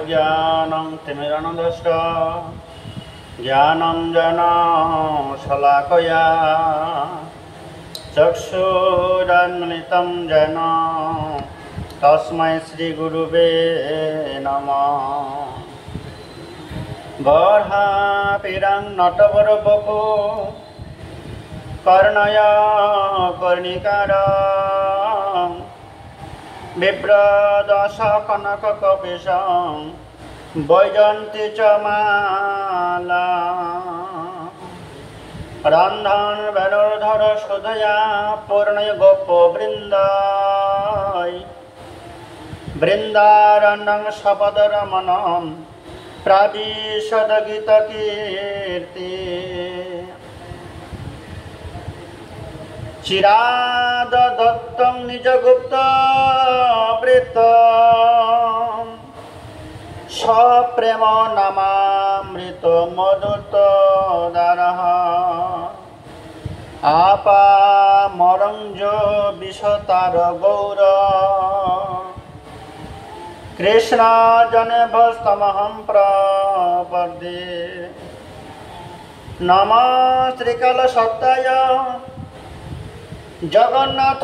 ज्ञानं तिमिरनदष्ट ज्ञानञ्जनशलाकया चक्षुरुन्मिलितं येन तस्मै श्रीगुरुवे नमः। बर्हापीडं नटवरवपु कर्णय कर्णिकारं बिभ्रदशकनककपिशं वैजयन्ती च माला। रन्धन वेणुर्धर सुधया पूर्णय गोपवृन्दाय वृन्दारण्यं सपदरमणं प्राविशदगीतकीर्ति। चिराददत्तं निजगुप्तवृत्तं सप्रेम नामामृत मधुतोदारः। आपामरञ्जो विशतार गौर कृष्ण जनेभस्तमहं प्रपद्ये। नमः श्रीकलशक्ताय जगन्नाथ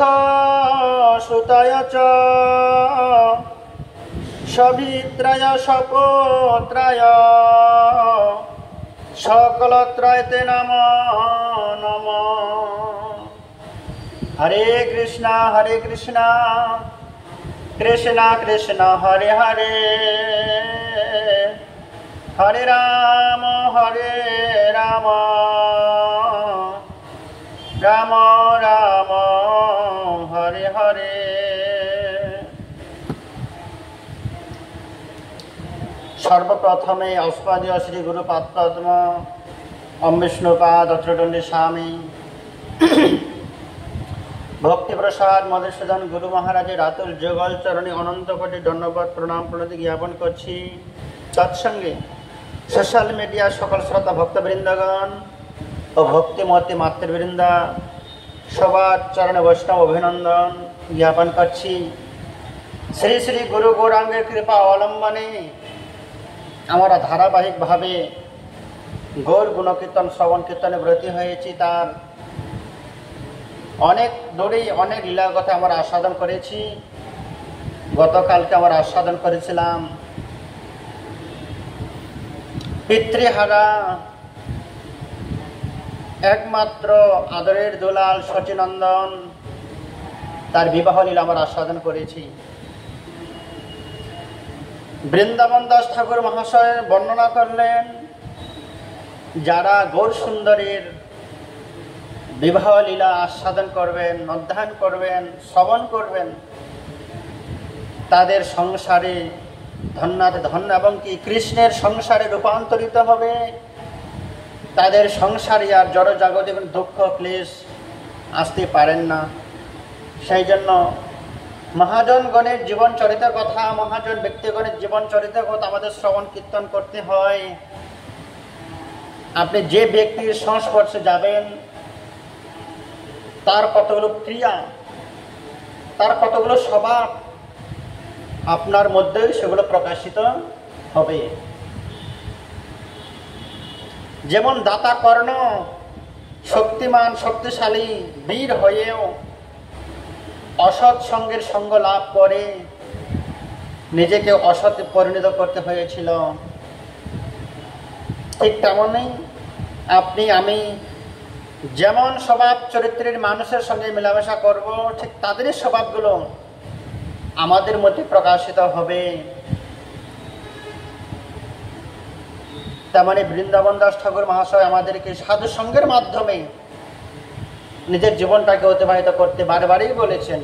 सुताय च सवित्राय सपुत्राय सकलत्राय ते नमो नमः। हरे कृष्णा कृष्णा कृष्णा हरे हरे, हरे राम राम राम हरे हरे। सर्वप्रथमे अस्मदीय श्री गुरुपादपद्म अम्बिष्णुपाद अत्रदण्डी स्वामी भक्ति प्रसाद मधुसूदन गुरु महाराजेर रातुल जुगल चरणे अनंत कोटि धन्यवाद प्रणाम प्रणति ज्ञापन करछि। तत्संगे सोशल मीडिया सकल श्रोता भक्तबृंदगण और भक्तिमती मातृवृंदा सबार चरणे वैष्णव अभिनंदन ज्ञापन करछि। श्री श्री गुरु गौरांगेर कृपा अवलम्बने आमारा धाराबाहिक भावे गौर गुणकीर्तन श्रवण कीर्तने ब्रती हयेछि। तार अनेक दूरे अनेक लीला कथा आमारा आस्वादन करेछि। गतकालके आमारा आस्वादन करेছিলাম पितृहारा एकमात्र आदरेर दुलाल सचिनंदन तार विवाह लीला आमारा आस्वादन करेछि। বৃন্দাবন দাস ঠাকুর মহাশয় বর্ণনা করলেন যারা গৌর সুন্দরীর বিবাহ লীলা আস্বাদন করবেন, অধ্যয়ন করবেন, শ্রবণ করবেন, তাদের সংসারে ধন্যাতে ধন্য এবং কি কৃষ্ণের সংসারে রূপান্তরিত হবে। তাদের সংসারে আর জড় জগতে দুঃখ ক্লেশ আসতে পারেন না। সেই জন্য महाजनगणेर जीवन चरित कथा, महाजन व्यक्तिगणेर जीवन चरित कथा आमादेर श्रवण कीर्तन करते हैं। आपनि जे व्यक्तिर संस्पर्शे जाबेन तार कतगुलो क्रिया, तार कतगुलो स्वभाव आपनार मध्य सेगुलो प्रकाशित होबे। जेमन दाता कर्ण शक्तिमान शक्तिशाली वीर हयेও असৎ संगेर संग लाभ करे निजेके असৎ परिणत करते हयेछिल। ठीक तेमनই আপনি আমি যেমন স্বভাব চরিত্রের মানুষের সঙ্গে মেলামেশা করব, ঠিক তাদেরই স্বভাবগুলো আমাদের মধ্যে প্রকাশিত হবে। তেমনি বৃন্দাবন দাস ঠাকুর মহাশয় আমাদেরকে সাধু সঙ্গের মাধ্যমে নিজের জীবনটাকে অতিবাহিত করতে বারবারই বলেছেন।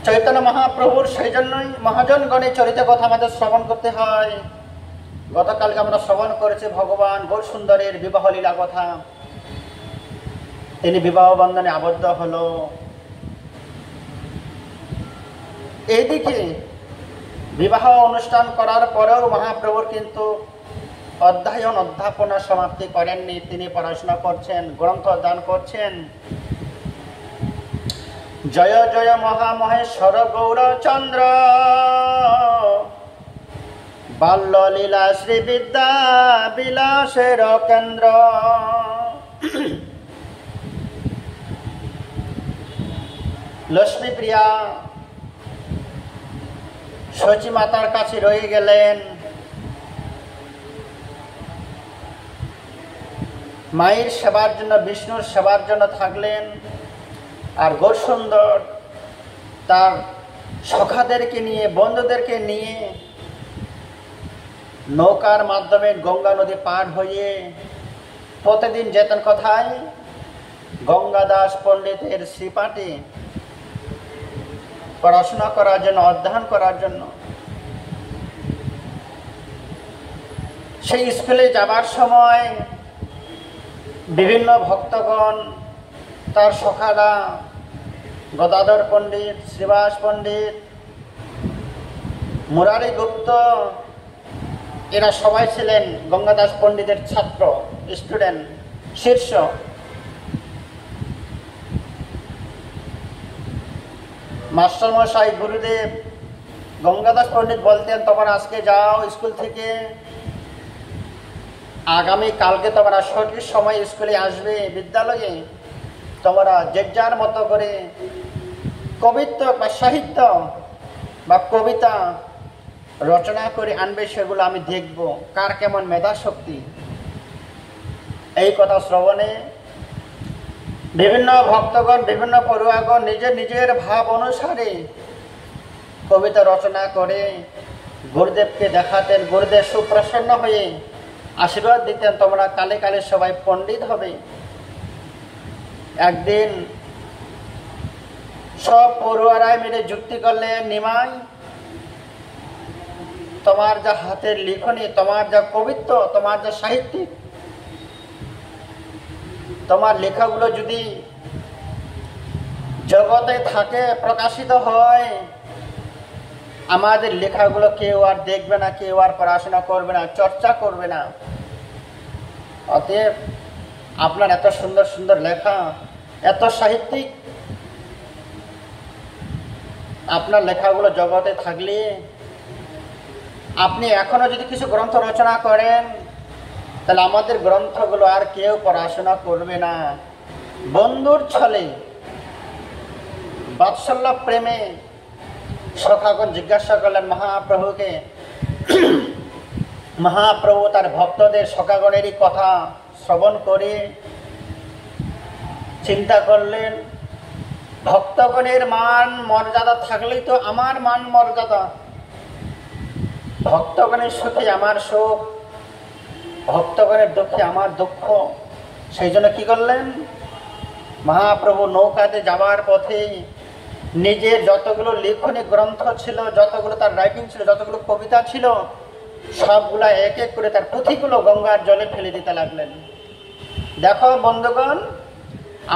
চৈতন্য মহাপ্রভুর সেই জন্যই মহাজনগণের চরিত কথা আমাদের শ্রবণ করতে হয়। গতকালকে আমরা শ্রবণ করেছি ভগবান গৌর সুন্দরের বিবাহ লীলা কথা। তিনি বিবাহ বন্ধনে আবদ্ধ হলো। এইদিকে বিবাহ অনুষ্ঠান করার পরেও মহাপ্রভুর কিন্তু অধ্যয়ন অধ্যাপনা সমাপ্তি করেননি। তিনি পড়াশোনা করছেন, গ্রন্থ অধ্যয়ন করছেন। জয় জয় মহামহেশ্বর গৌরচন্দ্র বাল্যলীলা শ্রীবিদ্যা বিলাসের কেন্দ্র। লক্ষ্মীপ্রিয়া সচী মাতার কাছে রয়ে গেলেন। মায়ের সেবার জন্য, বিষ্ণুর সেবার জন্য থাকলেন। আর গৌরসুন্দর তার সখাদেরকে নিয়ে, বন্ধুদেরকে নিয়ে নৌকার মাধ্যমে গঙ্গা নদী পার হয়ে প্রতিদিন যেতেন কোথায়? গঙ্গাদাস পণ্ডিতের শ্রীপাঠে পড়াশোনা করার জন্য, অধ্যয়ন করার জন্য। সেই স্কুলে যাবার সময় বিভিন্ন ভক্তগণ, তার সখারা, গদাধর পণ্ডিত, শ্রীবাস পণ্ডিত, মুরারি গুপ্ত, এরা সবাই ছিলেন গঙ্গাদাস পণ্ডিতের ছাত্র, স্টুডেন্ট, শীর্ষ। মাস্টারমশাই গুরুদেব গঙ্গাদাস পণ্ডিত বলতেন, তোমরা আজকে যাও স্কুল থেকে, আগামী কালকে তোমরা সঠিক সময় স্কুলে আসবে, বিদ্যালয়ে তোমরা যে যার মতো করে কবিত্ব বা সাহিত্য বা কবিতা রচনা করে আনবে, সেগুলো আমি দেখব কার কেমন মেধা শক্তি। এই কথা শ্রবণে বিভিন্ন ভক্তগণ, বিভিন্ন পড়ুয়াগণ নিজের নিজের ভাব অনুসারে কবিতা রচনা করে গুরুদেবকে দেখাতেন। গুরুদেব সুপ্রসন্ন হয়ে আশীর্বাদ দিতেন, তোমরা কালে কালে সবাই পণ্ডিত হবে। একদিন সব পড়ুয়ারাই মিলে যুক্তি করলেন, নিমাই তোমার যা হাতের লিখনি, তোমার যা কবিত্ব, তোমার যা সাহিত্যিক, তোমার লেখাগুলো যদি জগতে থাকে, প্রকাশিত হয়, আমাদের লেখাগুলো কেউ আর দেখবে না, কেউ আর পড়াশোনা করবে না, চর্চা করবে না। অতএব আপনার এত সুন্দর সুন্দর লেখা, এত সাহিত্যিক, আপনার লেখাগুলো জগতে থাকলে আপনি এখনো যদি কিছু গ্রন্থ রচনা করেন, তাহলে আমাদের গ্রন্থগুলো আর কেউ পড়াশোনা করবে না। বন্ধুর ছলে, বাৎসল্য প্রেমে সখাগণ জিজ্ঞাসা করলেন মহাপ্রভুকে। মহাপ্রভু তার ভক্তদের সখাগণেরই কথা শ্রবণ করে চিন্তা করলেন, ভক্তগণের মান মর্যাদা থাকলেই তো আমার মান মর্যাদা, ভক্তগণের সুখে আমার সুখ, ভক্তগণের দুঃখে আমার দুঃখ। সেই জন্য কি করলেন? মহাপ্রভু নৌকাতে যাওয়ার পথে নিজের যতগুলো লেখনী গ্রন্থ ছিল, যতগুলো তার রাইটিং ছিল, যতগুলো কবিতা ছিল, সবগুলা এক এক করে তার পুঁথিগুলো গঙ্গার জলে ফেলে দিতে লাগলেন। দেখো বন্ধুগণ,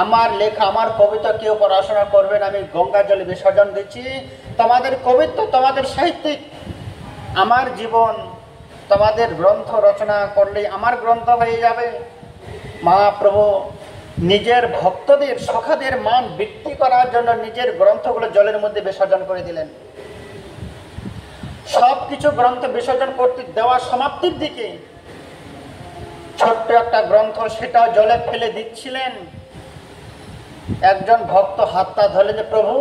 আমার লেখা, আমার কবিতা কেউ পড়াশোনা করবে না, আমি গঙ্গার জলে বিসর্জন দিচ্ছি। তোমাদের কবিতা, তোমাদের সাহিত্যিক, আমার জীবন, তোমাদের গ্রন্থ রচনা করলে আমার গ্রন্থ হয়ে যাবে। মহাপ্রভু নিজের ভক্তদের, সখাদের মান বৃদ্ধি করার জন্য নিজের গ্রন্থগুলো জলের মধ্যে বিসর্জন করে দিলেন। সব কিছু গ্রন্থ বিসর্জন করতে দেওয়া সমাপ্তির দিকে ছোট্ট একটা গ্রন্থ, সেটাও জলে ফেলে দিচ্ছিলেন। একজন ভক্ত হাতটা ধরলেন যে, প্রভু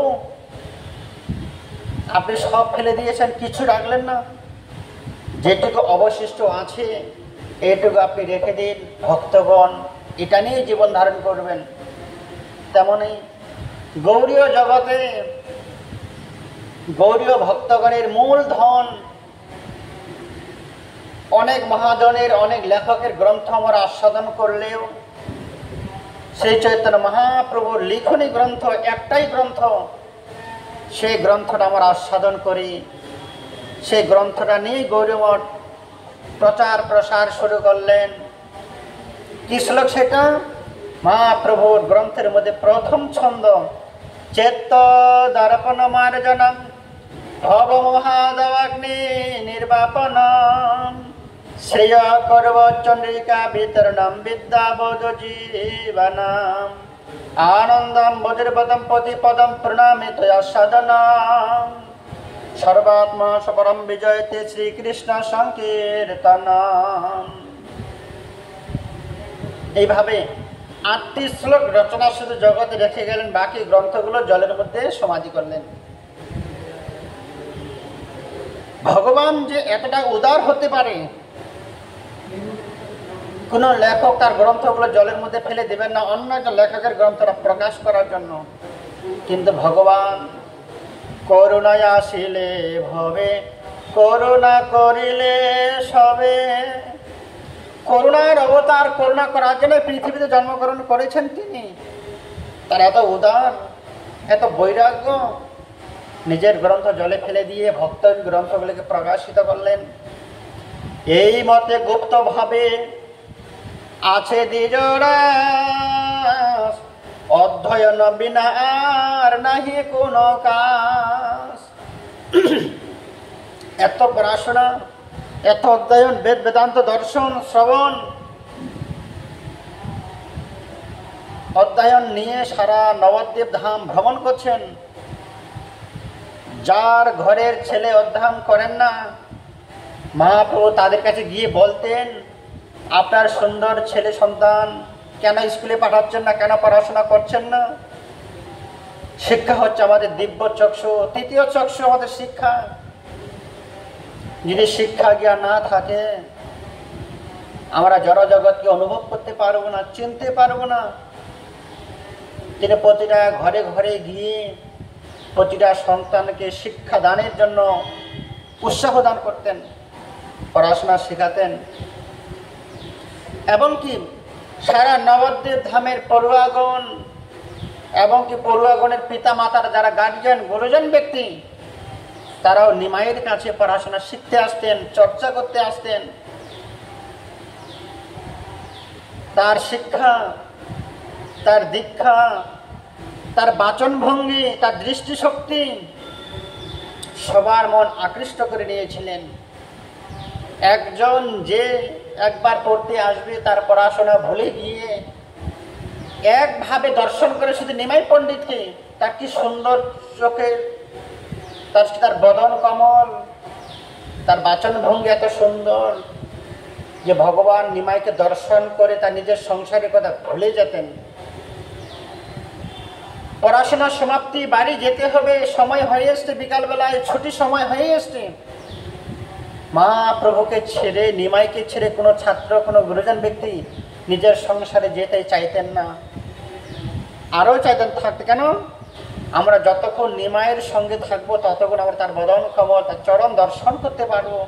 আপনি সব ফেলে দিয়েছেন, কিছু রাখলেন না, যেটুকু অবশিষ্ট আছে এইটুকু আপনি রেখে দিন, ভক্তগণ এটা নিয়ে জীবন ধারণ করবেন। তেমনি গৌরীয় জগতে গৌরীয় ভক্তগণের মূল ধন, অনেক মহাজনের, অনেক লেখকের গ্রন্থ আমরা আস্বাদন করলেও সেই চৈতন্য মহাপ্রভুর লিখনী গ্রন্থ, একটাই গ্রন্থ, সেই গ্রন্থটা আমরা আস্বাদন করি। সেই গ্রন্থটা নিয়ে গৌরীমঠ প্রচার প্রসার শুরু করলেন। কি শ্লোক সেটা? মহাপ্রভুর গ্রন্থের মধ্যে প্রথম ছন্দ, চেত্ত দর্পণ মার্জনম ভব মহাদগ্নি নির্বাপনম শ্রেয় করব চন্দ্রিকা বিতরণম বিদ্যাবোধ জীবনম আনন্দম বজ্রপদম পতিপদম প্রণামিত সাধনম সর্বাত্মা সপরম বিজয়তে শ্রীকৃষ্ণ সংকীর্তনম। এইভাবে 8টি শ্লোক রচনা শুধু জগতে রেখে গেলেন, বাকি গ্রন্থগুলো জলের মধ্যে সমাধি করলেন। ভগবান যে এতটা উদার হতে পারে, কোন লেখক তার গ্রন্থগুলো জলের মধ্যে ফেলে দেবেন না অন্য একটা লেখকের গ্রন্থটা প্রকাশ করার জন্য। কিন্তু ভগবান করুণায় আসিলে ভবে, করুণা করিলে সবে। করুণার অবতার, করুণা করার জন্য পৃথিবীতে জন্মগ্রহণ করেছেন তিনি। তার এত উদার, এত বৈরাগ্য, নিজের গ্রন্থ জলে ফেলে দিয়ে ভক্ত গ্রন্থগুলিকে প্রকাশিত করলেন। এই মতে গুপ্ত ভাবে আছে দ্বিজরাস, অধ্যয়ন বিনা আর নাহি কোন কাজ। এত পড়াশোনা, এত অধ্যয়ন, বেদ বেদান্ত দর্শন শ্রবণ অধ্যয়ন নিয়ে সারা নবদ্বীপ ধাম ভ্রমণ করছেন। যার ঘরের ছেলে অধ্যয়ন করেন না, মহাপ্রভু তাদের কাছে গিয়ে বলতেন, আপনার সুন্দর ছেলে সন্তান কেন স্কুলে পাঠাচ্ছেন না, কেন পড়াশোনা করছেন না? শিক্ষা হচ্ছে আমাদের দিব্য চক্ষু, তৃতীয় চক্ষু আমাদের শিক্ষা। যদি শিক্ষা জ্ঞান না থাকে, আমরা জড় জগৎকে অনুভব করতে পারবো না, চিনতে পারবো না। তিনি প্রতিটা ঘরে ঘরে গিয়ে প্রতিটা সন্তানকে শিক্ষা দানের জন্য উৎসাহ দান করতেন, পড়াশোনা শেখাতেন। এবং কি সারা নবদ্বীপ ধামের পড়ুয়াগণ এবং কি পড়ুয়াগণের পিতা মাতার যারা গার্জিয়ান গুরুজন ব্যক্তি, তারাও নিমাইয়ের কাছে পড়াশোনা শিখতে আসতেন, চর্চা করতে আসতেন। তার শিক্ষা, তার দীক্ষা, তার বাচন ভঙ্গি, তার দৃষ্টিশক্তি সবার মন আকৃষ্ট করে নিয়েছিলেন। একজন যে একবার পড়তে আসবে, তার পড়াশোনা ভুলে গিয়ে একভাবে দর্শন করে শুধু নিমাই পণ্ডিতকে, তার কি সুন্দর চোখে, তার বদন কমল, তার বাচন ভঙ্গি এত সুন্দর যে ভগবান নিমাইকে দর্শন করে তার নিজের সংসারের কথা ভুলে যেতেন। পড়াশোনার সমাপ্তি, বাড়ি যেতে হবে, সময় হয়ে এসছে, বিকালবেলায় ছুটি সময় হয়ে এসছে। মহাপ্রভুকে ছেড়ে, নিমাইকে ছেড়ে কোনো ছাত্র, কোনো গুরুজন ব্যক্তি নিজের সংসারে যেতে চাইতেন না। আরও চাইতেন থাকতে। কেন? আমরা যতক্ষণ নিমাইয়ের সঙ্গে থাকবো ততক্ষণ আমরা তার বদন কমল, তার চরণ দর্শন করতে পারবো।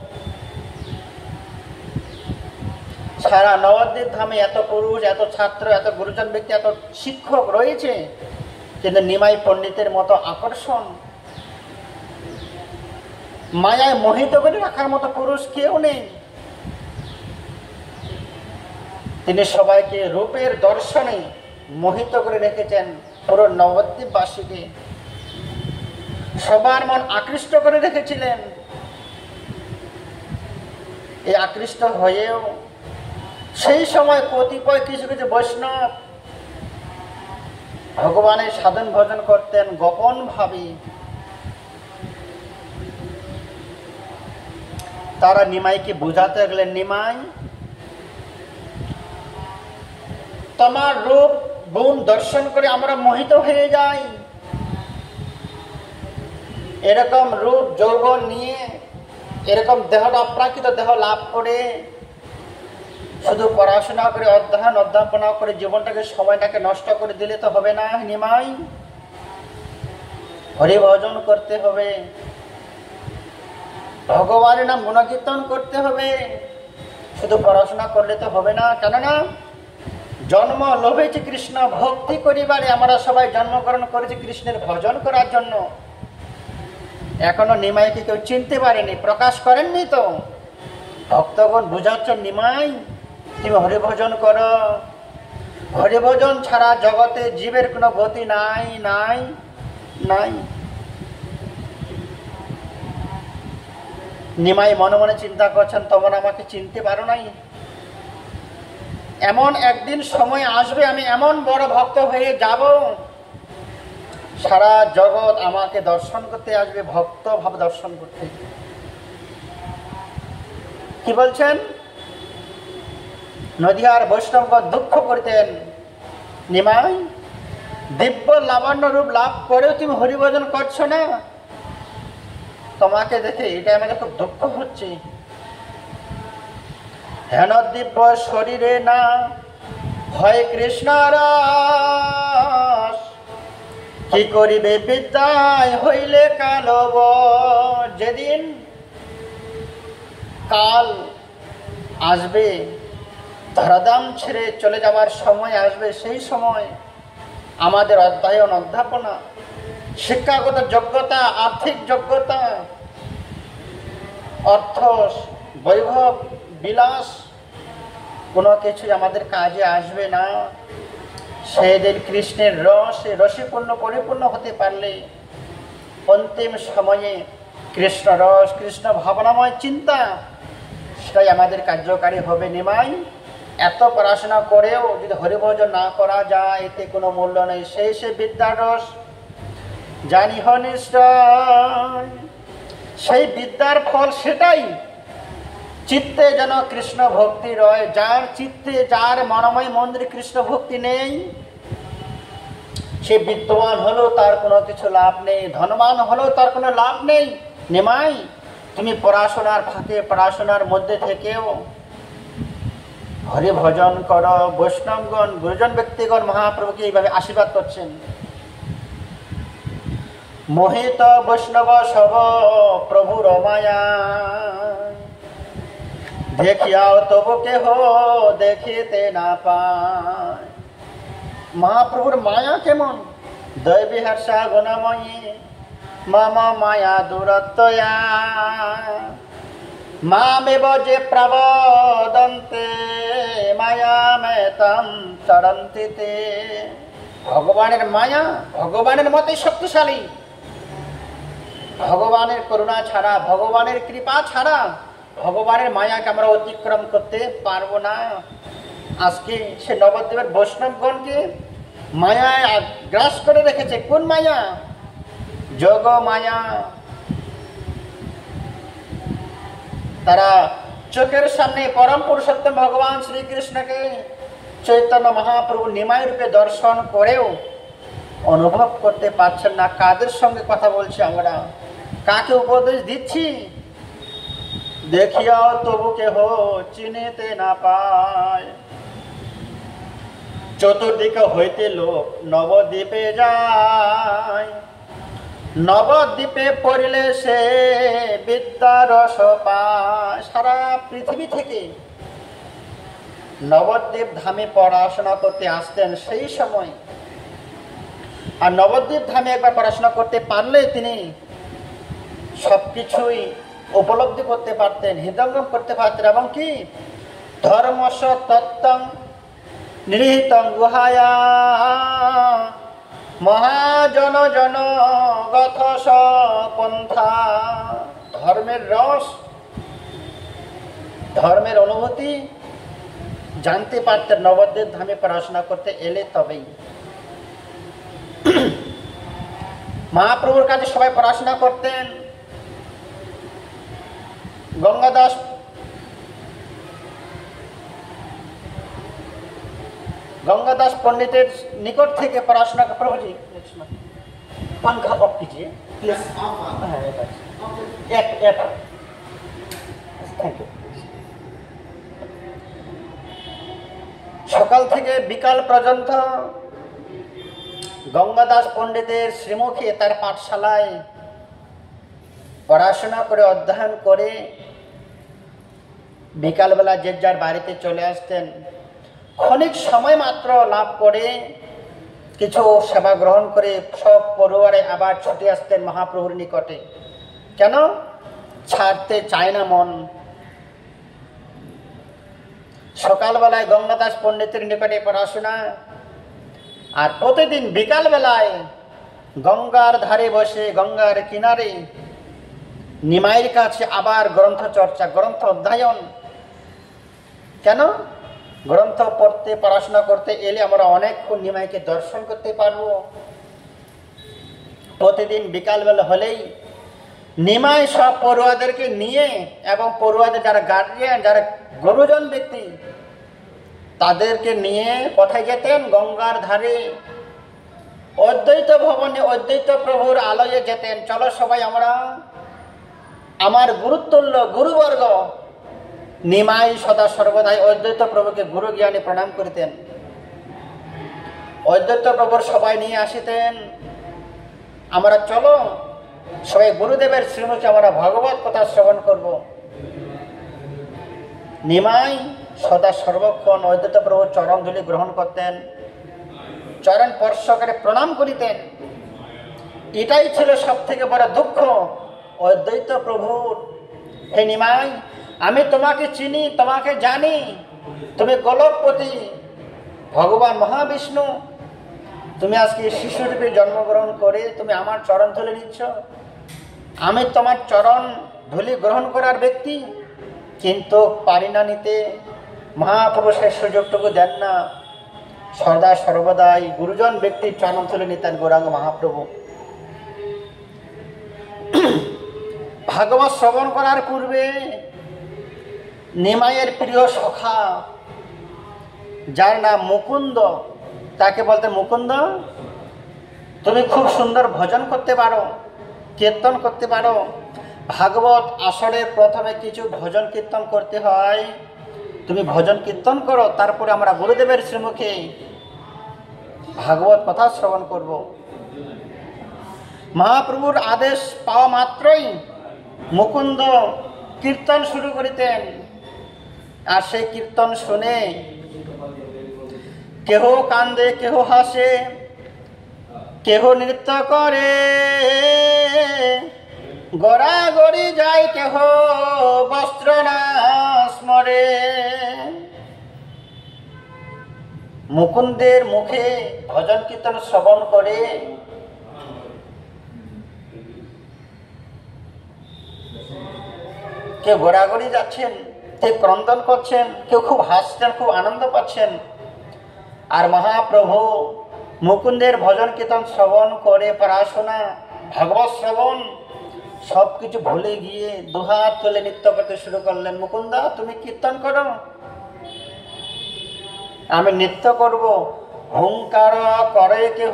সারা নবদ্বীপ ধামে এত পুরুষ, এত ছাত্র, এত গুরুজন ব্যক্তি, এত শিক্ষক রয়েছে, কিন্তু নিমাই পণ্ডিতের মতো আকর্ষণ, মায়ায় মোহিত করে রাখার মতো পুরুষ কেউ নেই। তিনি সবাইকে রূপের দর্শনে মোহিত করে রেখেছেন। পুরো নবদ্বীপবাসীকে সবার মন আকৃষ্ট করে রেখেছিলেন। এই আকৃষ্ট হয়েও সেই সময় কতিপয় কিছু কিছু বৈষ্ণব ভগবানের সাধন ভজন করতেন গোপন ভাবে। তারা নিমাইকে বুঝাতে গেলেন, নিমাই, তোমার রূপ গুণ দর্শন করে আমরা মোহিত হয়ে যাই। এরকম রূপ যৌবন নিয়ে, এরকম দেহটা অপ্রাকৃত দেহ লাভ করে শুধু পড়াশোনা করে, অধ্যাপনা করে জীবনটাকে, সময়টাকে নষ্ট করে দিলে তো হবে না। নিমাই, হরিভজন করতে হবে, ভগবানের নাম গুণকীর্তন করতে হবে। শুধু পড়াশোনা করলে তো হবে না। কেননা জন্ম লভেছে কৃষ্ণ ভক্তি করিবারে। আমরা সবাই জন্মগ্রহণ করেছি কৃষ্ণের ভজন করার জন্য। এখনো নিমাইকে কেউ চিনতে পারেনি, প্রকাশ করেননি। তো ভক্তগণ বুঝাচ্ছেন, নিমাই তুমি হরিভজন করো। হরিভজন ছাড়া জগতে জীবের কোনো গতি নাই, নাই, নাই। নিমাই মনে মনে চিন্তা করছেন, তোমরা আমাকে চিনতে পারো নাই। এমন একদিন সময় আসবে, আমি এমন বড় ভক্ত হয়ে যাব, সারা জগৎ আমাকে দর্শন করতে আসবে, ভক্ত ভাব দর্শন করতে। কি বলছেন? নদিয়ার বৈষ্ণবগণ দুঃখ করতেন, নিমাই দিব্য লাবণ্য রূপ লাভ করেও তুমি হরিভজন করছো না, তোমাকে দেখে এটা আমাকে খুব দুঃখ হচ্ছে। হেন দিব্য শরীরে না হয় কৃষ্ণ রস, কি করিবে বিদ্যায় হইলে কালব। যেদিন কাল আসবে, ধরাধাম ছেড়ে চলে যাবার সময় আসবে, সেই সময় আমাদের অধ্যয়ন অধ্যাপনা, শিক্ষাগত যোগ্যতা, আর্থিক যোগ্যতা, অর্থ, বৈভব, বিলাস কোনো কিছুই আমাদের কাজে আসবে না। সেদিন কৃষ্ণের রসে রসিপূর্ণ পরিপূর্ণ হতে পারলে অন্তিম সময়ে কৃষ্ণ রস, কৃষ্ণ ভাবনাময় চিন্তা, সেটাই আমাদের কার্যকারী হবে। নিমাই এত পড়াশোনা করেও যদি হরিভজন না করা যায়, এতে কোনো মূল্য নেই। সে বিদ্যার রস জানি নিশ্চয়, সেই বিদ্যার ফল সেটাই, চিত্তে যেন কৃষ্ণ ভক্তি রয়। যার চিত্তে, যার মনময় মন্দিরে কৃষ্ণ ভক্তি নেই, সে বিদ্যমান হলেও তার কোনো কিছু লাভ নেই, ধনবান হলেও তার কোনো লাভ নেই। নিমাই তুমি পড়াশোনার ফাঁকে, পড়াশোনার মধ্যে থেকেও হরি ভজন কর। বৈষ্ণবগণ, গুরুজন ব্যক্তিগণ মহাপ্রভুকে এইভাবে আশীর্বাদ করছেন। মোহিত বৈষ্ণব সব প্রভুর মায়া, দেখিয়াও তবু কেহ দেখিতে না পায়। মহাপ্রভুর মায়া কেমন? দৈবী হর্ষা গুণময়ী মম মায়া দূরত্বয়া, মামেব যে প্রবদন্তে মায়ামেতং চরন্তি তে। ভগবানের মায়া ভগবানের মতই শক্তিশালী। ভগবানের করুণা ছাড়া, ভগবানের কৃপা ছাড়া ভগবানের মায়াকে আমরা অতিক্রম করতে পারবো না। আজকে সে নবদ্বীপের বৈষ্ণবগণকে মায়ায় গ্রাস করে রেখেছে। কোন মায়া? যোগ মায়া। তারা চোখের সামনে পরম পুরুষোত্তম ভগবান শ্রীকৃষ্ণকে চৈতন্য মহাপ্রভু নিমাই রূপে দর্শন করেও অনুভব করতে পারছেন না। কাদের সঙ্গে কথা বলছি আমরা? কাকে উপদেশ দিচ্ছি? দেখিয়াও তবু কেহ চিনিতে না পায়। চতুর্দিকে হইতে লোক নবদ্বীপে যায়, নবদ্বীপে পড়িলে সে বিদ্যার রস পায়। সারা পৃথিবী থেকে নবদ্বীপ ধামে পড়াশোনা করতে আসতেন সেই সময়। আর নবদ্বীপ ধামে একবার পড়াশোনা করতে পারলে তিনি সবকিছুই উপলব্ধি করতে পারতেন, হৃদয়ঙ্গম করতে পারতেন। এবং কি ধর্মস্ব তত্ত্বং নিহিতং গুহায়া মহাজন জন গথস পন্থা। ধর্মের রস, ধর্মের অনুভূতি জানতে পারতেন নবদ্বীপ ধামে পড়াশোনা করতে এলে তবেই। মহাপ্রভুর কাছে সবাই পড়াশোনা করতেন। गंगादास पंडितेर निकट থেকে পড়াশোনা প্রভুজি पंखा ऑफ कीजिए प्लीज। Thank you. সকাল থেকে বিকাল পর্যন্ত গঙ্গাদাস পণ্ডিতের শ্রীমুখে তার পাঠশালায় পড়াশোনা করে অধ্যয়ন করে বিকালবেলা যে যার বাড়িতে চলে আসতেন। ক্ষণিক সময় মাত্র লাভ করে কিছু সেবা গ্রহণ করে সব পরিবারে আবার ছুটে আসতেন মহাপ্রভুর নিকটে। কেন? ছাড়তে চায় না মন। সকালবেলায় গঙ্গাদাস পণ্ডিতের নিকটে পড়াশোনা, আর প্রতিদিন বিকালবেলায় গঙ্গার ধারে বসে, গঙ্গার কিনারে নিমাইয়ের কাছে আবার গ্রন্থ চর্চা, গ্রন্থ অধ্যয়ন। কেন? গ্রন্থ পড়তে, পড়াশোনা করতে এলে আমরা অনেকক্ষণ নিমাইকে দর্শন করতে পারবো। প্রতিদিন বিকালবেলা হলেই নিমাই সব পড়ুয়াদেরকে নিয়ে এবং পড়ুয়াদের যারা গার্জিয়ান, যারা গুরুজন ব্যক্তি, তাদেরকে নিয়ে কোথায় যেতেন? গঙ্গার ধারে অদ্বৈত ভবনে অদ্বৈত প্রভুর আলয়ে যেতেন। চলো সবাই আমরা আমার গুরুতুল্য গুরুবর্গ নিমাই সদা সর্বদাই অদ্বৈত প্রভুকে গুরু জ্ঞানী প্রণাম করিতেন। অদ্বৈত প্রভুর সবাই নিয়ে আসিতেন, আমরা চলো সবাই গুরুদেবের শ্রীমুখে আমরা ভগবত কথা শ্রবণ করব। নিমাই সদা সর্বক্ষণ অদ্বৈত প্রভুর চরণ ধুলি গ্রহণ করতেন, চরণ স্পর্শ করে প্রণাম করিতেন। এটাই ছিল সব থেকে বড় দুঃখ অদ্বৈত প্রভুর। হে নিমাই, আমি তোমাকে চিনি, তোমাকে জানি, তুমি গোলকপতি ভগবান মহাবিষ্ণু। তুমি আজকে শিশুরূপে জন্মগ্রহণ করে তুমি আমার চরণ ধুলি নিচ্ছ। আমি তোমার চরণ ধুলি গ্রহণ করার ব্যক্তি, কিন্তু পারি না নিতে। মহাপ্রভু সেই সুযোগটুকু দেন না। সদা সর্বদাই গুরুজন ব্যক্তির চরণ ধুলি নিতেন গৌরাঙ্গ মহাপ্রভু। ভাগবত শ্রবণ করার পূর্বে নিমাইয়ের প্রিয় সখা, যার নাম মুকুন্দ, তাকে বলতে, মুকুন্দ তুমি খুব সুন্দর ভজন করতে পারো, কীর্তন করতে পারো। ভাগবত আসরের প্রথমে কিছু ভজন কীর্তন করতে হয়, তুমি ভজন কীর্তন করো, তারপরে আমরা গুরুদেবের শ্রীমুখে ভাগবত কথা শ্রবণ করব। মহাপ্রভুর আদেশ পাওয়া মাত্রই মুকুন্দ কীর্তন শুরু করিতেন। আর সেই কীর্তন শুনে কেহ কান্দে, কেহ হাসে, কেহ নৃত্য করে, গড়াগড়ি যায়, কেহ বস্ত্র না স্মরে। মুকুন্দের মুখে ভজন কীর্তন শ্রবণ করে কেউ ঘোরাঘুরি যাচ্ছেন, কেউ ক্রন্দন করছেন, কেউ খুব হাসছেন, খুব আনন্দ পাচ্ছেন। আর মহাপ্রভু মুকুন্দের ভজন কীর্তন শ্রবণ করে, পড়াশোনা, ভাগবত শ্রবণ সব কিছু ভুলে গিয়ে দুহাত তুলে নৃত্য করতে শুরু করলেন। মুকুন্দা, তুমি কীর্তন করো, আমি নৃত্য করব। হুঙ্কার করে কেহ,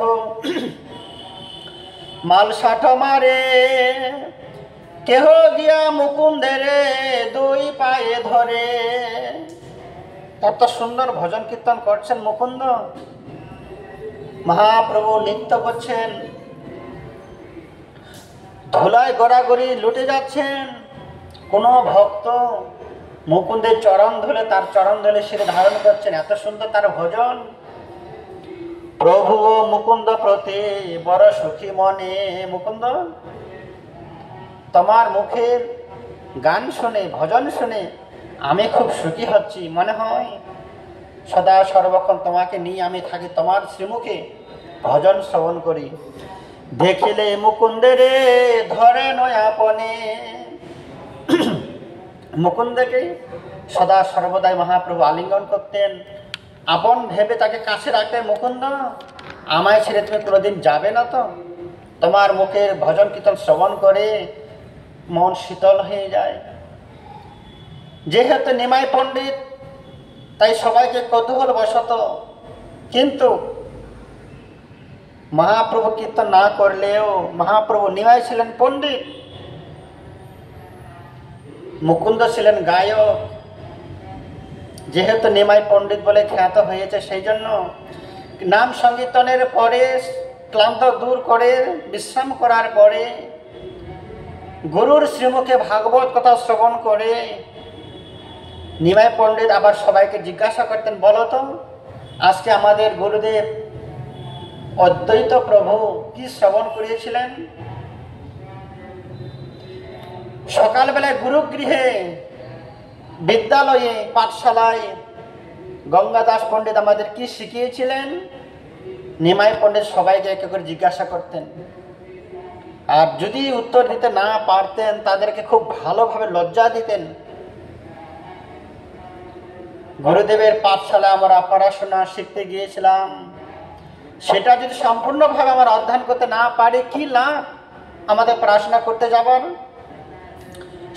মালসাঠ মারে, কেহ গিয়া মুকুন্দের দুই পায়ে ধরে। এত সুন্দর ভজন কীর্তন করছেন মুকুন্দ, মহাপ্রভু নৃত্য করছেন, ধুলায় গড়াগড়ি লুটে যাচ্ছেন। কোনো ভক্ত মুকুন্দের চরণ ধরে, তার চরণ ধরে শিরে ধারণ করছেন। এত সুন্দর তার ভজন। প্রভু মুকুন্দ প্রতি বড় সুখী মনে। মুকুন্দ, তোমার মুখের গান শুনে, ভজন শুনে আমি খুব সুখী হচ্ছি। মনে হয় সদা সর্বক্ষণ তোমাকে নিয়ে আমি থাকি, তোমার শ্রীমুখে ভজন শ্রবণ করি। দেখিলে মুকুন্দের ধরে নয়াপনে। মুকুন্দকে সদা সর্বদাই মহাপ্রভু আলিঙ্গন করতেন, আপন ভেবে তাকে কাছে রাখতেন। মুকুন্দ, আমায় ছেড়ে তুমি কোনোদিন যাবে না তো? তোমার মুখের ভজন কীর্তন শ্রবণ করে মন শীতল হয়ে যায়। যেহেতু নিমাই পণ্ডিত, তাই সবাইকে কৌতূহল বশত, কিন্তু মহাপ্রভু কীর্তন না করলেও মহাপ্রভু নিমাই ছিলেন পণ্ডিত, মুকুন্দ ছিলেন গায়ক। যেহেতু নিমাই পণ্ডিত বলে খ্যাত হয়েছে, সেই জন্য নাম সংকীর্তনের পরে ক্লান্ত দূর করে বিশ্রাম করার পরে গুরুর শ্রীমুখে ভাগবত কথা শ্রবণ করে নিমাই পণ্ডিত আবার সবাইকে জিজ্ঞাসা করতেন, বলো তো আজকে আমাদের গুরুদেব অদ্বৈত প্রভু কি শ্রবণ করিয়েছিলেন? সকালবেলায় গুরুগৃহে, বিদ্যালয়ে, পাঠশালায় গঙ্গাদাস পণ্ডিত আমাদের কি শিখিয়েছিলেন? নিমাই পণ্ডিত সবাইকে একে করে জিজ্ঞাসা করতেন। আর যদি উত্তর দিতে না পারতেন, তাদেরকে খুব ভালোভাবে লজ্জা দিতেন। গুরুদেবের পাঠশালায় আমরা পড়াশোনা শিখতে গিয়েছিলাম, সেটা যদি সম্পূর্ণভাবে আমরা অধ্যয়ন করতে না পারি, কি লাভ আমাদের পড়াশোনা করতে যাবার?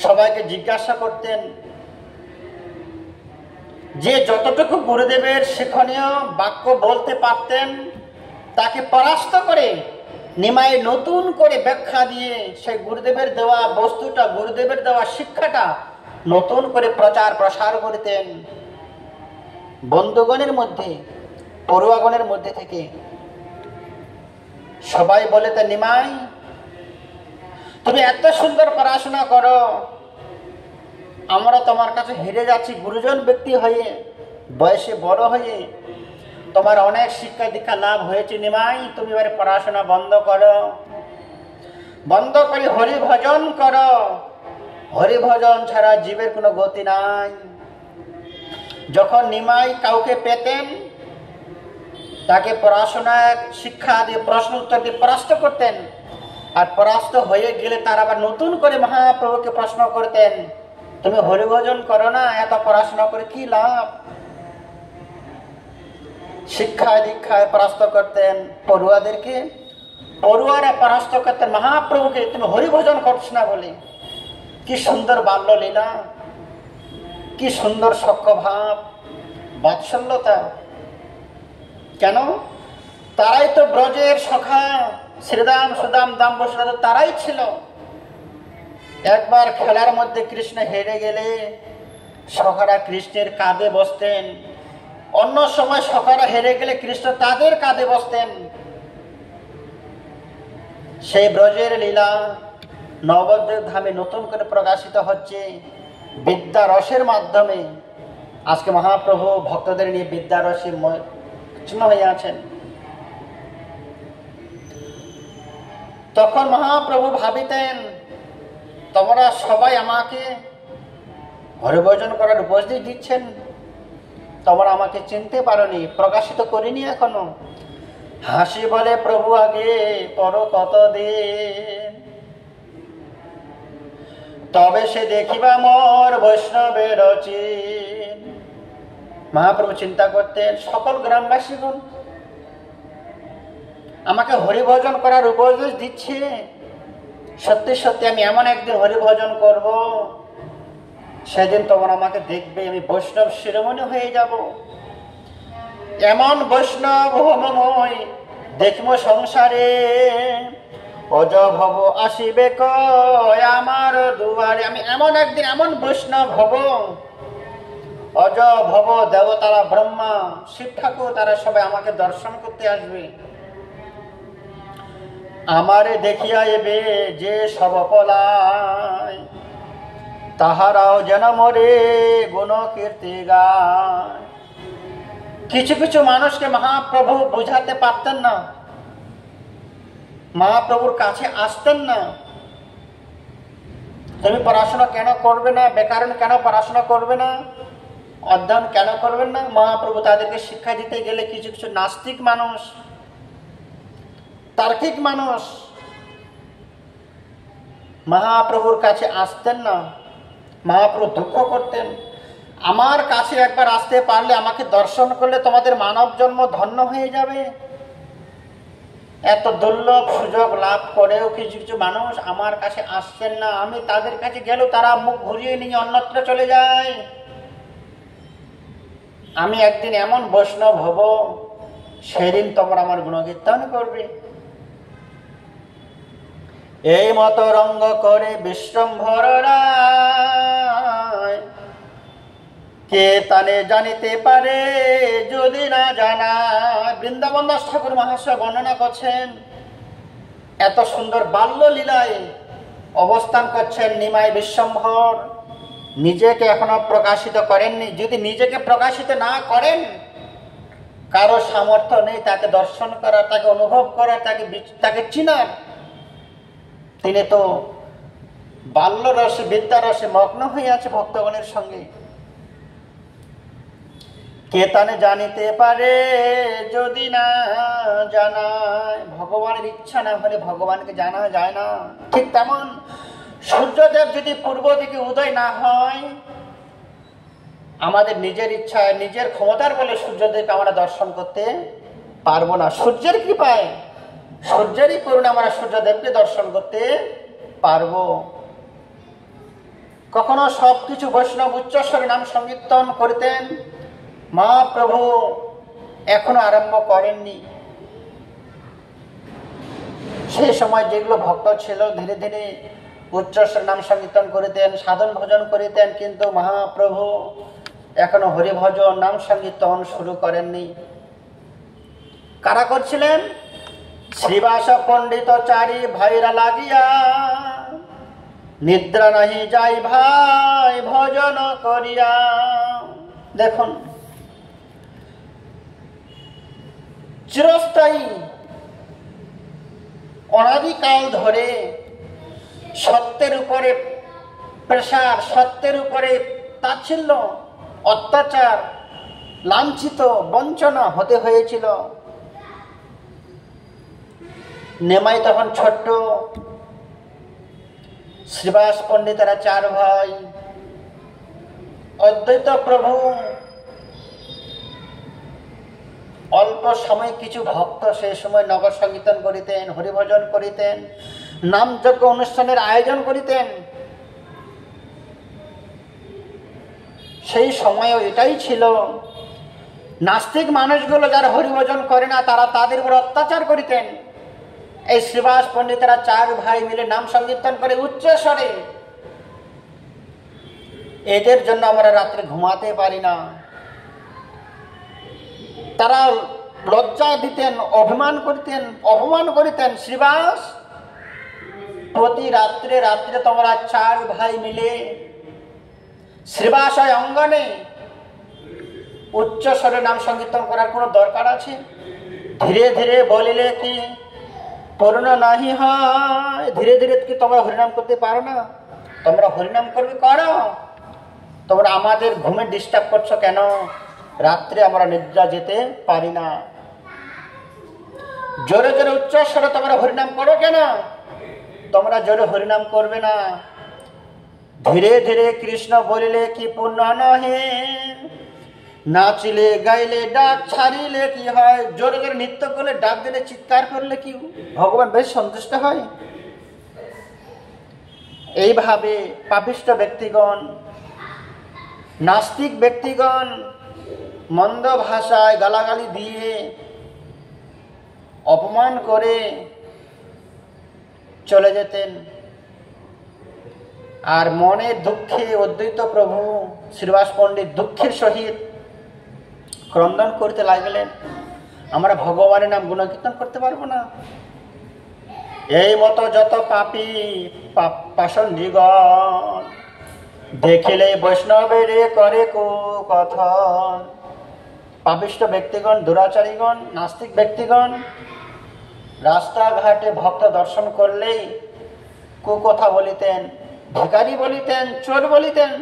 সবাইকে জিজ্ঞাসা করতেন যে যতটুকু গুরুদেবের শিক্ষণীয় বাক্য বলতে পারতেন, তাকে পরাস্ত করে নিমাই নতুন করে ব্যাখ্যা দিয়ে সেই গুরুদেবের দেওয়া বস্তুটা, গুরুদেবের দেওয়া শিক্ষাটা নতুন করে প্রচার প্রসার করতেন বন্ধুগণের মধ্যে, পড়ুয়াগণের মধ্যে থেকে। সবাই বলেতেন, নিমাই তুমি এত সুন্দর পড়াশোনা করো, আমরা তোমার কাছে হেরে যাচ্ছি। গুরুজন ব্যক্তি হয়ে, বয়সে বড় হয়ে তোমার অনেক শিক্ষা দীক্ষা লাভ হয়েছে, নিমাই তুমি এবারে পড়াশোনা বন্ধ করো, বন্ধ করে হরিভজন করো। হরিভজন ছাড়া জীবের কোনো গতি নাই। যখন নিমাই কাউকে পেতেন, তাকে পড়াশোনা শিক্ষা দিয়ে প্রশ্ন উত্তর দিয়ে পরাস্ত করতেন, আর পরাস্ত হয়ে গেলে তার আবার নতুন করে মহাপ্রভুকে প্রশ্ন করতেন, তুমি হরিভজন করো না, এত পড়াশোনা করে কি লাভ? শিক্ষায় দীক্ষায় পরাস্ত করতেন পড়ুয়াদেরকে, পড়ুয়ারা পরাস্ত করতেন মহাপ্রভুকে, তুমি হরিভজন করছো না বলে। কি সুন্দর বাল্য লীলা, কি সুন্দর সখ্য ভাব, বাৎসল্যতা। কেন? তারাই তো ব্রজের সখা, শ্রীদাম সুদাম দাম বসুদাম তারাই ছিল। একবার খেলার মধ্যে কৃষ্ণ হেরে গেলে সখারা কৃষ্ণের কাঁধে বসতেন, অন্য সময় সখারা হেরে গেলে কৃষ্ণ তাদের কাঁধে বসতেন। সেই ব্রজের লীলা নবদ্বীপ ধামে নতুন করে প্রকাশিত হচ্ছে বিদ্যা রসের মাধ্যমে। আজকে মহাপ্রভু ভক্তদের নিয়ে বিদ্যা রসে মগ্ন হয়ে আছেন। তখন মহাপ্রভু ভাবিতেন, তোমরা সবাই আমাকে হরিভজন করার উপদেশ দিচ্ছেন, তোমরা আমাকে চিনতে পারোনি, প্রকাশিত করিনি এখনো। হাসি বলে, প্রভু আগে পর কতদিন, তবে সে দেখিবা মোর বৈষ্ণবের চিন। মহাপ্রভু চিন্তা করতেন, সকল গ্রামবাসীগণ আমাকে হরিভজন করার উপদেশ দিচ্ছে, সত্যি সত্যি আমি এমন একদিন হরিভজন করব, সেদিন তোমরা আমাকে দেখবে, আমি বৈষ্ণব শিরোমণি হয়ে যাব। এমন বৈষ্ণব হোমময় দেখব সংসারে, অজ ভব আসিবে কয় আমার দুয়ারে। আমি এমন একদিন এমন বৈষ্ণব হব, অজ ভব দেবতারা, ব্রহ্মা, শিব ঠাকুর, তারা সবাই আমাকে দর্শন করতে আসবে। আমারে দেখিয়া এবে যে সব পলায়, তাহারাও যেন মরে গুণ কীর্তি গায়। কিছু কিছু মানুষকে মহাপ্রভু বুঝাতে পারতেন না, মহাপ্রভুর কাছে আসতেন না। তুমি পড়াশোনা কেন করবে না, ব্যাকরণ কেন পড়াশোনা করবে না, অধ্যয়ন কেন করবেন না? মহাপ্রভু তাদেরকে শিক্ষা দিতে গেলে কিছু কিছু নাস্তিক মানুষ, তার্কিক মানুষ মহাপ্রভুর কাছে আসতেন না। মহাপ্রভু দুঃখ করতেন, আমার কাছে একবার আসতে পারলে, আমাকে দর্শন করলে তোমাদের মানব জন্ম ধন্য হয়ে যাবে। এত দুর্লভ সুযোগ লাভ করেও কিছু কিছু মানুষ আমার কাছে আসছেন না। আমি তাদের কাছে গেলেও তারা মুখ ঘুরিয়ে নিয়ে অন্যত্র চলে যায়। আমি একদিন এমন বৈষ্ণব হব, সেদিন তোমরা আমার গুণকীর্তন করবে। এই মতো রঙ্গ করে বিশ্বম্ভর রায়, কে তানে জানিতে পারে যদি না জানায়। বৃন্দাবন দাস ঠাকুর মহাশয় বর্ণনা করছেন, এত সুন্দর বাল্য লীলায় অবস্থান করছেন নিমাই বিশ্বম্ভর। নিজেকে এখনো প্রকাশিত করেননি। যদি নিজেকে প্রকাশিত না করেন, কারো সামর্থ্য নেই তাকে দর্শন করার, তাকে অনুভব করার, তাকে চিনার। তিনি তো বাল্য রসে, বিদ্যা রসে মগ্ন হয়ে আছে ভক্তগণের সঙ্গে। কে তানে জানিতে পারে যদি না জানায়। ভগবানের ইচ্ছা না হলে ভগবানকে জানা যায় না। ঠিক তেমন সূর্যদেব যদি পূর্ব দিকে উদয় না হয়, আমাদের নিজের ইচ্ছায়, নিজের ক্ষমতার বলে সূর্যদেবকে আমরা দর্শন করতে পারবো না। সূর্যের কৃপায়, সূর্যেরই করুণা আমরা সূর্যদেবকে দর্শন করতে পারবো। কখনো সবকিছু বৈষ্ণব উচ্চস্বরে নাম সংকীর্তন করতেন, মহাপ্রভু এখনো আরম্ভ করেননি। সেই সময় যেগুলো ভক্ত ছিল ধীরে ধীরে উচ্চস্বরে নাম সংকীর্তন করিতেন, সাধন ভজন করিতেন, কিন্তু মহাপ্রভু এখনো হরিভজন নাম সংকীর্তন শুরু করেননি। কারা করছিলেন? শ্রীবাস পণ্ডিত চারি ভাইরা লাগিয়া, নিদ্রা নাহি যাই ভাই ভজন করিয়া। দেখুন, চিরস্থায়ী অনাদিকাল ধরে সত্যের উপরে প্রেসার, সত্যের উপরে তাচ্ছিল্য, অত্যাচার, লাঞ্ছিত, বঞ্চনা হতে হয়েছিল। নেমাই তখন ছোট্ট, শ্রীবাস পণ্ডিতেরা চার ভাই, অদ্বৈত প্রভু অল্প সময় কিছু ভক্ত সেই সময় নগর সংকীর্তন করিতেন, হরিভজন করিতেন, নামযজ্ঞ অনুষ্ঠানের আয়োজন করিতেন। সেই সময়ও এটাই ছিল, নাস্তিক মানুষগুলো যারা হরিভজন করে না তারা তাদের উপর অত্যাচার করিতেন। এই শ্রীবাস পণ্ডিতেরা চার ভাই মিলে নাম সংকীর্তন করে উচ্চ স্বরে। এদের জন্য আমরা রাত্রে ঘুমাতে পারি না। তারা লজ্জা দিতেন, অপমান করিতেন। শ্রীবাস, প্রতি রাত্রে রাত্রে তোমরা চার ভাই মিলে শ্রীবাস অঙ্গনে উচ্চ স্বরে নাম সংকীর্তন করার কোনো দরকার আছে? ধীরে ধীরে বলিলে কি পূর্ণ নাহি হয়? ধীরে ধীরে কি তোমরা হরিনাম করতে পারো না? তোমরা হরিনাম করবে, করো। তোমরা আমাদের ঘুমে ডিস্টার্ব করছো কেন? রাত্রে আমরা নিদ্রা যেতে পারি না। জোরে জোরে উচ্চ স্বরে তোমরা হরিনাম করো কেন? তোমরা জোরে হরিনাম করবে না। ধীরে ধীরে কৃষ্ণ বলিলে কি পূর্ণ নহে? নাচিলে গাইলে ডাক ছাড়িলে কি হয়? জোরে জোরে নৃত্য করলে, ডাক দিলে, চিৎকার করলে কি ভগবান বেশ সন্তুষ্ট হয়? এইভাবে পাপিষ্ঠ ব্যক্তিগণ, নাস্তিক ব্যক্তিগণ মন্দ ভাষায় গালাগালি দিয়ে অপমান করে চলে যেতেন। আর মনের দুঃখে অদ্বৈত প্রভু শ্রীবাস পণ্ডিত দুঃখের সহিত ক্রন্দন করতে লাগলেন, আমরা ভগবানের নাম গুণকীর্তন করতে পারবো না। এই মতো যত পাপী পাষণ্ডীগণ দেখিলে বৈষ্ণবের করে কুকথন। পাপিষ্ঠ ব্যক্তিগণ, দুরাচারীগণ, নাস্তিক ব্যক্তিগণ রাস্তাঘাটে ভক্ত দর্শন করলেই কুকথা বলিতেন, ভিখারি বলিতেন, চোর বলিতেন।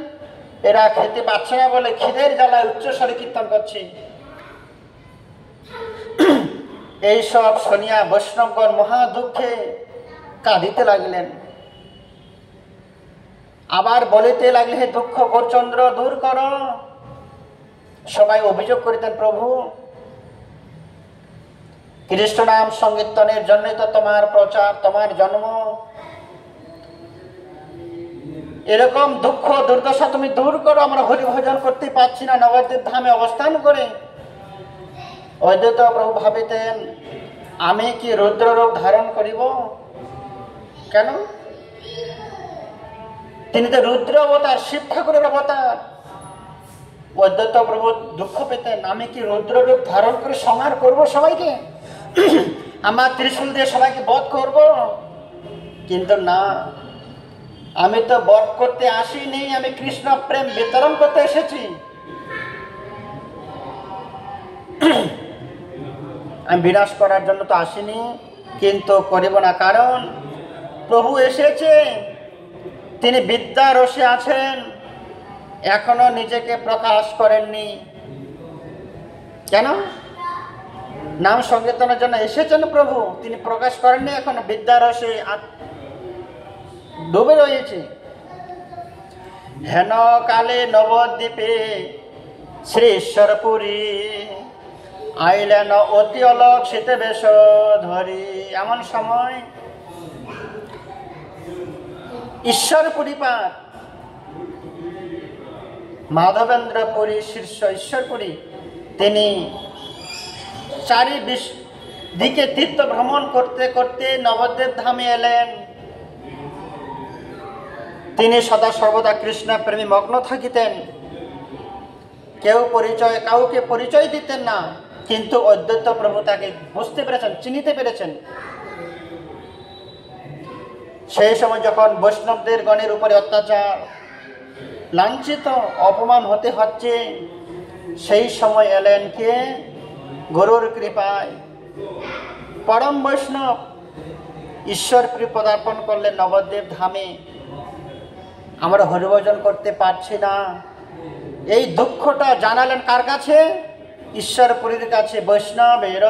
এরা খেতে পাচ্ছে না বলে খিদের জ্বালায় উচ্চস্বরে কীর্তন করছে। এইসব শুনিয়া বৈষ্ণবগণ মহা দুঃখে কাঁদিতে লাগলেন। আবার বলিতে লাগলে, হে দুঃখ গৌরচন্দ্র দূর করো। সবাই অভিযোগ করিতেন, প্রভু কৃষ্ণ নাম সংকীর্তনের জন্যই তো তোমার প্রচার, তোমার জন্ম। এরকম দুঃখ দুর্দশা তুমি দূর করো, আমরা হরিভজন করতে পারছি না নবদ্বীপ ধামে অবস্থান করে। অদ্বৈত প্রভু ভাবিতেন, আমি কি রুদ্ররূপ ধারণ করিব? কেন? তিনি তো রুদ্র অবতার, শিব ঠাকুরের অবতার। অদ্বৈত প্রভু দুঃখ পেতেন, আমি কি রুদ্ররূপ ধারণ করে সংহার করব সবাইকে? আমার ত্রিশূল দিয়ে সবাইকে বধ করব? কিন্তু না, আমি তো বধ করতে আসিনি, আমি কৃষ্ণ প্রেম বিতরণ করতে এসেছি। আমি বিনাশ করার জন্য তো আসিনি, কিন্তু করিব না। কারণ প্রভু এসেছে, তিনি বিদ্যা রসে আছেন, এখনো নিজেকে প্রকাশ করেননি। কেন? নাম সংকীর্তনের জন্য এসেছেন প্রভু, তিনি প্রকাশ করেননি, এখনো বিদ্যা রসে ডুবে রয়েছে। হেন কালে নবদ্বীপে শ্রী ঈশ্বরপুরী আইলেন অতি অলক শীতে বেশ ধরি। এমন সময় ঈশ্বর পরিপাত মাধবেন্দ্র পুরী শীর্ষ ঈশ্বরপুরী তিনি দিকে তীর্থ ভ্রমণ করতে করতে নবদ্বীপ ধামে এলেন। তিনি সদা সর্বদা কৃষ্ণ প্রেমী মগ্ন থাকিতেন। কাউকে পরিচয় দিতেন না, কিন্তু অদ্বৈত প্রভু তাকে বুঝতে পেরেছেন, চিনিতে পেরেছেন। সেই সময় যখন বৈষ্ণবদের গণের উপরে অত্যাচার, লাঞ্ছিত, অপমান হতে হচ্ছে, সেই সময় এলেন কে? গুরুর কৃপায় পরম বৈষ্ণব ঈশ্বর পদার্পণ করলেন নবদ্বীপ ধামে। আমরা হরিভজন করতে পারছি না, এই দুঃখটা জানালেন কার কাছে? ঈশ্বরপুরীর কাছে। বৈষ্ণবের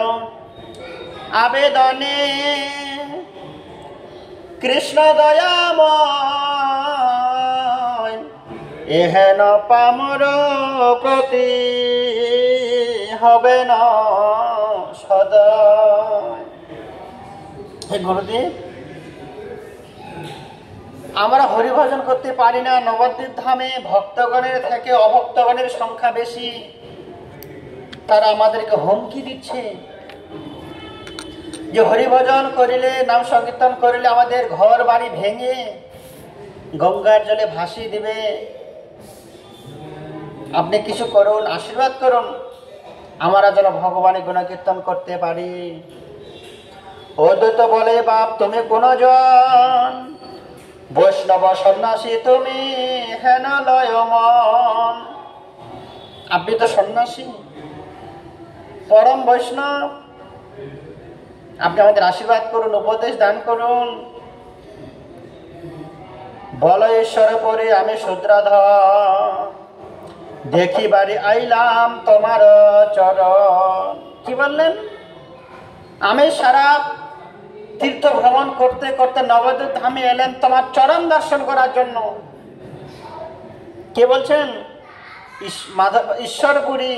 আবেদনে কৃষ্ণ দয়াময় এহেন পামর প্রতি হবে না সদয়। হে গুরুদেব, আমরা হরিভজন করতে পারি না। নবদ্বীপ ধামে ভক্তগণের থেকে অভক্তগণের সংখ্যা বেশি। তারা আমাদেরকে হুমকি দিচ্ছে যে হরিভজন করিলে, নাম সংকীর্তন করিলে আমাদের ঘর বাড়ি ভেঙে গঙ্গার জলে ভাসিয়ে দিবে। আপনি কিছু করুন, আশীর্বাদ করুন, আমরা যেন ভগবানের গুণকীর্তন করতে পারি। অদ্বৈত বলে, বাপ তুমি কোন জন? বৈষ্ণব সন্ন্যাসী তুমি হেন লয় মন। আপনি তো সন্ন্যাসী, পরম বৈষ্ণব, আপনি আমাদের আশীর্বাদ করুন, উপদেশ দান করুন। বল ঈশ্বর পরে আমি শূদ্রাধর, দেখি বাড়ি আইলাম তোমার চরণ। কি বললেন? আমি সারা তীর্থ ভ্রমণ করতে করতে নবদ্বীপ ধামে এলেন তোমার চরণ দর্শন করার জন্য। কে বলছেন? ঈশ্বরপুরী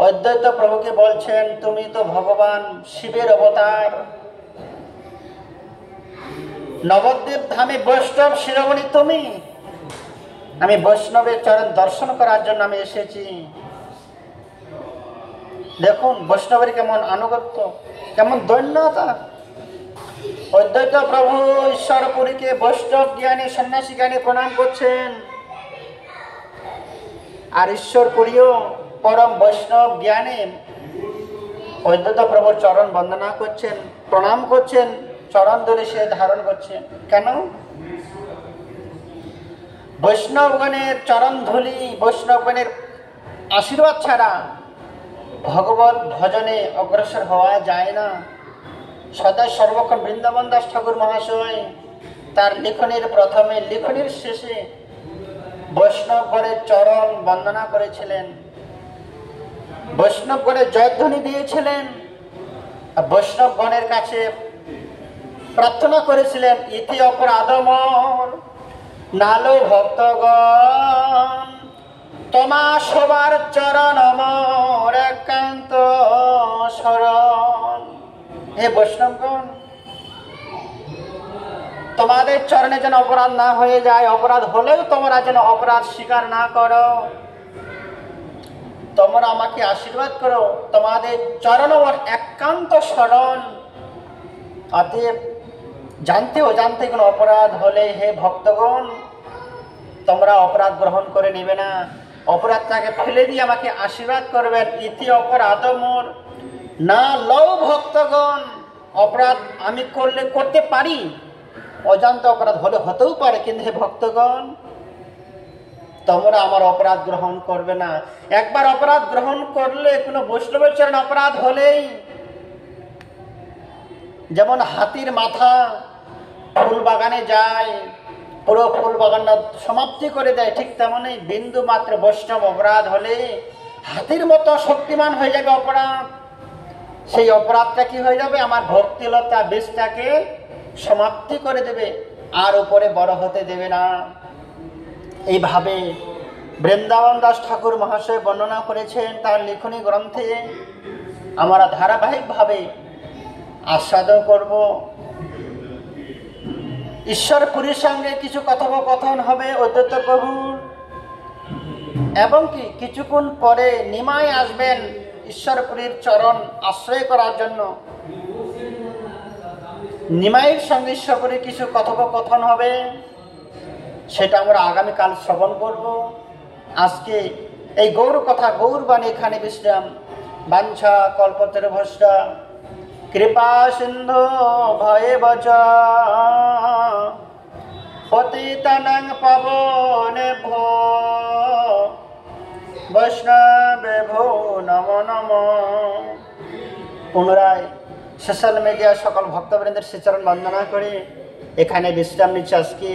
অদ্বৈত প্রভুকে বলছেন, তুমি তো ভগবান শিবের অবতার। নবদ্বীপ ধামে বৈষ্ণব শিরোমণি তুমি, আমি বৈষ্ণবের চরণ দর্শন করার জন্য আমি এসেছি। দেখুন বৈষ্ণবের কেমন আনুগত্য, কেমন দৈন্যতা। অদ্বৈত প্রভু ঈশ্বরপুরীকে বৈষ্ণব জ্ঞানী, সন্ন্যাসী জ্ঞানী প্রণাম করছেন, আর ঈশ্বরপুরীও পরম বৈষ্ণব জ্ঞানী অদ্বৈত প্রভুর চরণ বন্দনা করছেন, প্রণাম করছেন, চরণ ধরে সে ধারণ করছেন। কেন? বৈষ্ণবগণের চরণ ধুলি, বৈষ্ণবগণের আশীর্বাদ ছাড়া ভগবত ভজনে অগ্রসর হওয়া যায় না। সদাই সর্বক্ষণ বৃন্দাবন দাস ঠাকুর মহাশয় তার লিখনের প্রথমে, লিখনের শেষে বৈষ্ণবগণের চরণ বন্দনা করেছিলেন, বৈষ্ণবগণের জয়ধ্বনি দিয়েছিলেন, বৈষ্ণবগণের কাছে প্রার্থনা করেছিলেন, ইতি অপরাধমর নালো ভক্তগণ তোমা সবার চরণ আমার একান্ত শরণ। হে বৈষ্ণবগণ, তোমাদের চরণে যেন অপরাধ না হয়ে যায়, অপরাধ হলেও তোমরা যেন অপরাধ স্বীকার না করো, তোমরা আমাকে আশীর্বাদ করো, তোমাদের চরণ আমার একান্ত শরণ। অতএব জানতে অজান্তে কোনো অপরাধ হলে হে ভক্তগণ তোমরা অপরাধ গ্রহণ করে নেবে না, অপরাধটাকে ফেলে দিয়ে আমাকে আশীর্বাদ করবেন। ইতি অপরাধ মোর না লও ভক্তগণ, অপরাধ আমি করতে পারি, অজান্ত অপরাধ হলে হতেও পারে, কিন্তু হে ভক্তগণ তোমরা আমার অপরাধ গ্রহণ করবে না। একবার অপরাধ গ্রহণ করলে, কোনো বৈষ্ণবের চরণ অপরাধ হলেই, যেমন হাতির মাথা ফুল বাগানে যায়, পুরো ফুল বাগানটা সমাপ্তি করে দেয়, ঠিক তেমনই বিন্দু মাত্র বৈষ্ণব অপরাধ হলে হাতির মতো শক্তিমান হয়ে যাবে অপরাধ। সেই অপরাধটা কি হয়ে যাবে? আমার ভক্তিলতা বীজটাকে সমাপ্তি করে দেবে, আর উপরে বড় হতে দেবে না। এইভাবে বৃন্দাবন দাস ঠাকুর মহাশয় বর্ণনা করেছেন তার লিখনী গ্রন্থে। আমরা ধারাবাহিকভাবে আস্বাদন করব। ঈশ্বরপুরীর সঙ্গে কিছু কথোপকথন হবে অদ্বৈত প্রভুর, এবং কি কিছুক্ষণ পরে নিমাই আসবেন ঈশ্বরপুরীর চরণ আশ্রয় করার জন্য। নিমাইয়ের সঙ্গে ঈশ্বরপুরীর কিছু কথোপকথন হবে, সেটা আমরা আগামীকাল শ্রবণ করব। আজকে এই গৌর কথা গৌরবাণী এখানে বিশ্রাম। বাঞ্ছা কল্পতরুভ্যশ্চ কৃপা সিন্ধু ভয়েবচ পতিতানাং পাবনেভ্যো বৈষ্ণবেভ্যো নমো নমো। পুনরায় সোশ্যাল মিডিয়ার সকল ভক্তবৃন্দের শ্রীচরণ বন্দনা করে এখানে বিশ্রাম নিচ্ছে আজকে।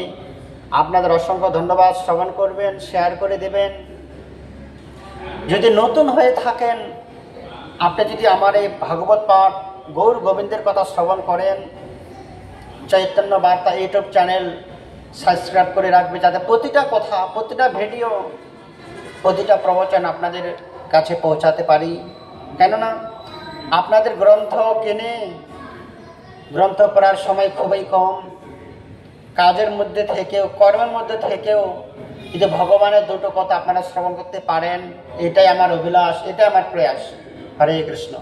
আপনাদের অসংখ্য ধন্যবাদ। শ্রবণ করবেন, শেয়ার করে দেবেন। যদি নতুন হয়ে থাকেন, আপনি যদি আমার এই ভাগবত পাঠ গৌর গোবিন্দের কথা শ্রবণ করেন, চৈতন্য বার্তা ইউটিউব চ্যানেল সাবস্ক্রাইব করে রাখবে, যাতে প্রতিটা কথা, প্রতিটা ভিডিও, প্রতিটা প্রবচন আপনাদের কাছে পৌঁছাতে পারি। কেননা আপনাদের গ্রন্থ কিনে গ্রন্থ পড়ার সময় খুবই কম। কাজের মধ্যে থেকেও, কর্মের মধ্যে থেকেও যদি ভগবানের দুটো কথা আপনারা শ্রবণ করতে পারেন, এটাই আমার অভিলাষ, এটাই আমার প্রয়াস। হরে কৃষ্ণ।